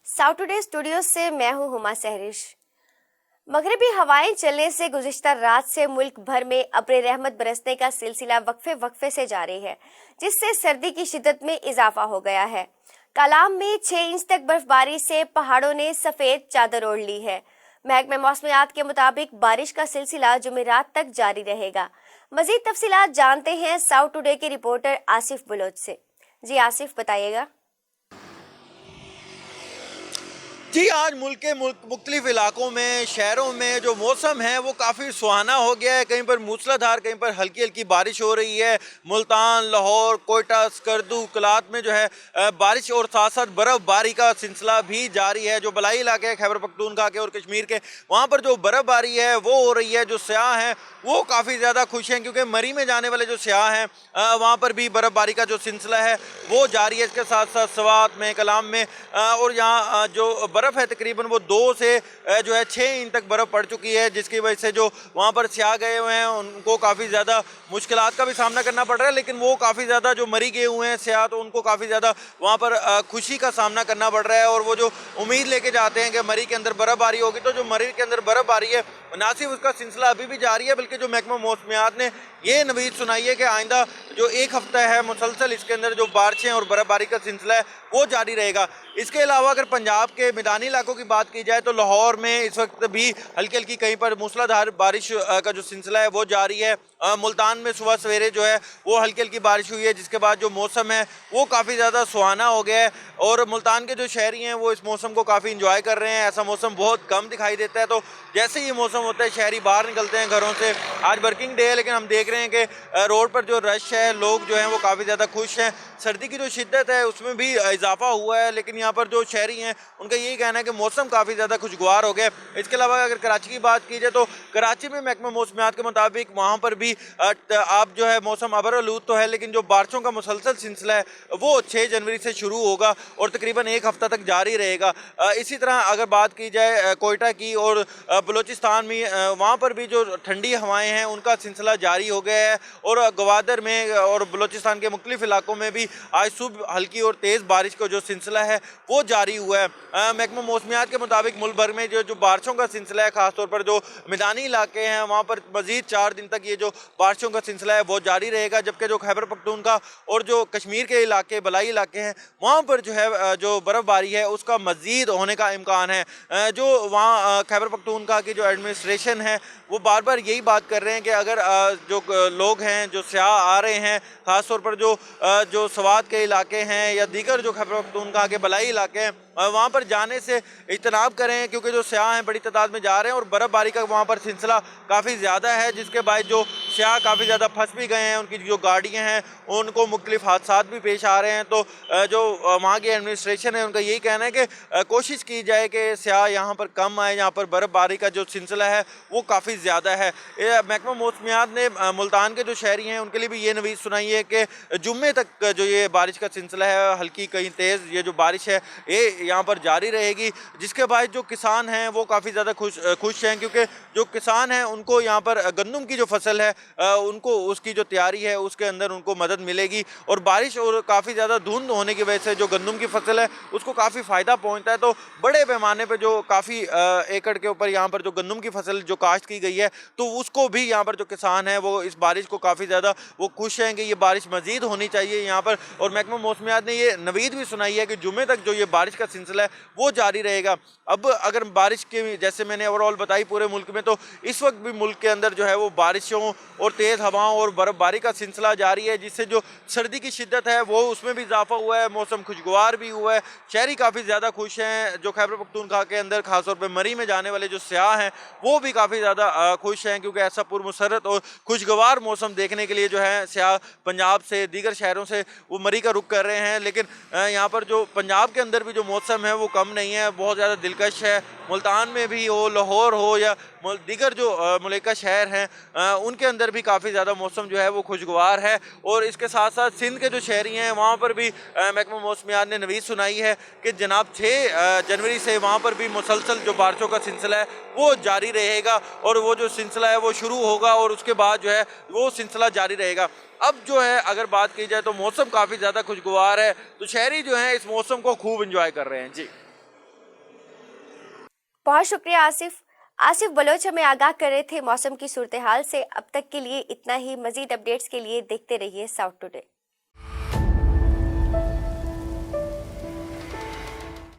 South today studio से मैं हूं हुमा सहरिश। मगरिबी हवाएं चलने से गुज़िश्ता रात से मुल्क भर में अब्र रहमत बरसने का सिलसिला वक्फे वक्फे से जारी है, जिससे सर्दी की शिद्दत में इजाफा हो गया है। कलाम में 6 इंच तक बर्फबारी से पहाड़ों ने सफेद चादर ओढ़ ली है। महकमे मौसमियात के मुताबिक बारिश का सिलसिला जुमेरात तक जारी रहेगा। मजीद तफसीलात जानते हैं साउथ टुडे के रिपोर्टर आसिफ बलोच से। जी आसिफ, बताइएगा। जी, आज मुल्क के मुख्तलिफ इलाकों में, शहरों में जो मौसम है वो काफ़ी सुहाना हो गया है। कहीं पर मूसलाधार, कहीं पर हल्की हल्की बारिश हो रही है। मुल्तान, लाहौर, कोयटा, स्कर्दू, कलात में जो है बारिश और साथ साथ बर्फ़बारी का सिलसिला भी जारी है। जो बलाई इलाके हैं खैबर पख्तूनख्वा के और कश्मीर के, वहाँ पर जो बर्फ़बारी है वो हो रही है। जो सयाह हैं वो काफ़ी ज़्यादा खुश हैं, क्योंकि मरी में जाने वाले जो सयाह हैं वहाँ पर भी बर्फ़बारी का जो सिलसिला है वो जारी है। इसके साथ साथ सवात में, कलाम में और यहाँ जो बर्फ़ है तकरीबन वो 2 से जो है 6 इंच तक बर्फ़ पड़ चुकी है, जिसकी वजह से जो वहाँ पर सयाह गए हुए हैं उनको काफ़ी ज़्यादा मुश्किलात का भी सामना करना पड़ रहा है। लेकिन वो काफ़ी ज़्यादा जो मरी गए हुए हैं सयाह, तो उनको काफ़ी ज़्यादा वहाँ पर खुशी का सामना करना पड़ रहा है। और वो जो उम्मीद लेके जाते हैं कि मरी के अंदर बर्फ़बारी होगी, तो जो मरी के अंदर बर्फ़बारी है ना सिर्फ उसका सिलसिला अभी भी जारी है, बल्कि जो महकमा मौसमियात ने ये नवीद सुनाई है कि आइंदा जो 1 हफ्ता है मुसलसल इसके अंदर जो बारिशें और बर्फ़बारी का सिलसिला है वो जारी रहेगा। इसके अलावा अगर पंजाब के मैदानी इलाकों की बात की जाए तो लाहौर में इस वक्त भी हल्की हल्की कहीं पर मूसलाधार बारिश का जो सिलसिला है वो जारी है। मुल्तान में सुबह सवेरे जो है वो हल्की हल्की बारिश हुई है, जिसके बाद जो मौसम है वो काफ़ी ज़्यादा सुहाना हो गया है। और मुल्तान के जो शहरी हैं वो इस मौसम को काफ़ी इंजॉय कर रहे हैं। ऐसा मौसम बहुत कम दिखाई देता है, तो जैसे ही मौसम होता है शहरी बाहर निकलते हैं घरों से। आज वर्किंग डे है, लेकिन हम देख रहे हैं कि रोड पर जो रश है, लोग जो हैं वो काफ़ी ज़्यादा खुश हैं। सर्दी की जो शिद्दत है उसमें भी इजाफा हुआ है, लेकिन यहाँ पर जो शहरी हैं उनका यही कहना है कि मौसम काफ़ी ज़्यादा खुशगवार हो गया। इसके अलावा अगर कराची की बात की जाए तो कराची में महकमा मौसमियात के मुताबिक वहाँ पर भी आप जो है मौसम अबरआलूद तो है, लेकिन जो बारिशों का मुसलसल सिलसिला है वो 6 जनवरी से शुरू होगा और तकरीबन 1 हफ्ता तक जारी रहेगा। इसी तरह अगर बात की जाए कोयटा की और बलूचिस्तान में, वहाँ पर भी जो ठंडी हवाएँ हैं उनका सिलसिला जारी हो गया है। और गवादर में और बलूचिस्तान के मुख्तलिफ इलाकों में भी आज सुबह हल्की और तेज़ बारिश का जो सिलसिला है वो जारी हुआ है। महकमा मौसमियात के मुताबिक मुल्क भर में जो बारिशों का सिलसिला है, ख़ासतौर पर जो मैदानी इलाके हैं वहाँ पर मज़ीद 4 दिन तक ये जो बारिशों का सिलसिला है वो जारी रहेगा। जबकि जो खैबर पख्तूनख्वा और जो कश्मीर के इलाके, बलाई इलाके हैं, वहाँ पर जो है जो बर्फ़बारी है उसका मज़ीद होने का इम्कान है। जो वहाँ खैबर पख्तूनख्वा की जो एडमिनिस्ट्रेशन है वो बार बार यही बात कर रहे हैं कि अगर जो लोग हैं, जो सयाह आ रहे हैं, ख़ासतौर पर जो सवात के इलाके हैं या दीगर जो खैबर पख्तूनख्वा के बलाई इलाके हैं, वहाँ पर जाने से इज्तनाब करें, क्योंकि जो सयाह हैं बड़ी तादाद में जा रहे हैं और बर्फ़बारी का वहाँ पर सिलसिला काफ़ी ज़्यादा है, जिसके बाद जो सयाह काफ़ी ज़्यादा फंस भी गए हैं। उनकी जो गाड़ियाँ हैं उनको मुख्तलिफ हादसात भी पेश आ रहे हैं। तो जो वहाँ की एडमिनिस्ट्रेशन है उनका यही कहना है कि कोशिश की जाए कि सयाह यहाँ पर कम आए। यहाँ पर बर्फ़बारी का जो सिलसिला है वो काफ़ी ज़्यादा है। महकमा मौसमियात ने मुल्तान के जो शहरी हैं उनके लिए भी ये नवीद सुनाई है कि जुम्मे तक जो ये बारिश का सिलसिला है, हल्की कहीं तेज़ ये जो बारिश है ये यहाँ पर जारी रहेगी। जिसके बाद जो किसान हैं वो काफ़ी ज़्यादा खुश हैं, क्योंकि जो किसान हैं उनको यहाँ पर गंदम की जो फसल है उनको उसकी जो तैयारी है उसके अंदर उनको मदद मिलेगी। और बारिश और काफ़ी ज़्यादा धुंध होने की वजह से जो गंदम की फसल है उसको काफ़ी फ़ायदा पहुँचता है। तो बड़े पैमाने पर जो काफ़ी एकड़ के ऊपर यहाँ पर जो गंदम की फसल जो काश्त की गई है, तो उसको भी यहाँ पर जो किसान है वो इस बारिश को काफ़ी ज़्यादा वो खुश हैं कि ये बारिश मज़ीद होनी चाहिए यहाँ पर। और महकमा मौसमियात ने ये नवीद भी सुनाई है कि जुम्मे तक जो ये बारिश का सिलसिला है वो जारी रहेगा। अब अगर बारिश के जैसे मैंने ओवरऑल बताई पूरे मुल्क में, तो इस वक्त भी मुल्क के अंदर जो है वो बारिशों और तेज़ हवाओं और बर्फ़बारी का सिलसिला जारी है, जिससे जो सर्दी की शिद्दत है वो उसमें भी इजाफा हुआ है। मौसम खुशगवार भी हुआ है, शहरी काफ़ी ज़्यादा खुश हैं। जो खैबर पख्तूनख्वा के अंदर खासतौर पर मरी में जाने वाले जो सयाह हैं वो भी काफ़ी ज़्यादा खुश हैं, क्योंकि ऐसा पुरमसरत और खुशगवार मौसम देखने के लिए जो है सयाह पंजाब से, दीगर शहरों से वो मरी का रुख कर रहे हैं। लेकिन यहाँ पर जो पंजाब के अंदर भी जो मौसम है वो कम नहीं है, बहुत ज़्यादा दिलकश है। मुल्तान में भी हो, लाहौर हो या दीगर जो मुल्का शहर हैं उनके अंदर भी काफ़ी ज़्यादा मौसम जो है वो खुशगवार है। और इसके साथ साथ सिंध के जो शहरी हैं वहाँ पर भी महकमा मौसमियात ने नवीद सुनाई है कि जनाब 6 जनवरी से वहाँ पर भी मुसलसल जो बारिशों का सिलसिला है वो जारी रहेगा। और वो जो सिलसिला है वो शुरू होगा और उसके बाद जो है वो सिलसिला जारी रहेगा। अब जो है अगर बात की जाए तो मौसम काफ़ी ज़्यादा खुशगवार है, तो शहरी जो हैं इस मौसम को खूब इंजॉय कर रहे हैं। जी बहुत शुक्रिया आसिफ। आसिफ बलोच हमें आगाह कर रहे थे मौसम की सूरत हाल से। अब तक के लिए इतना ही। मजीद अपडेट्स के लिए देखते रहिए साउथ टुडे।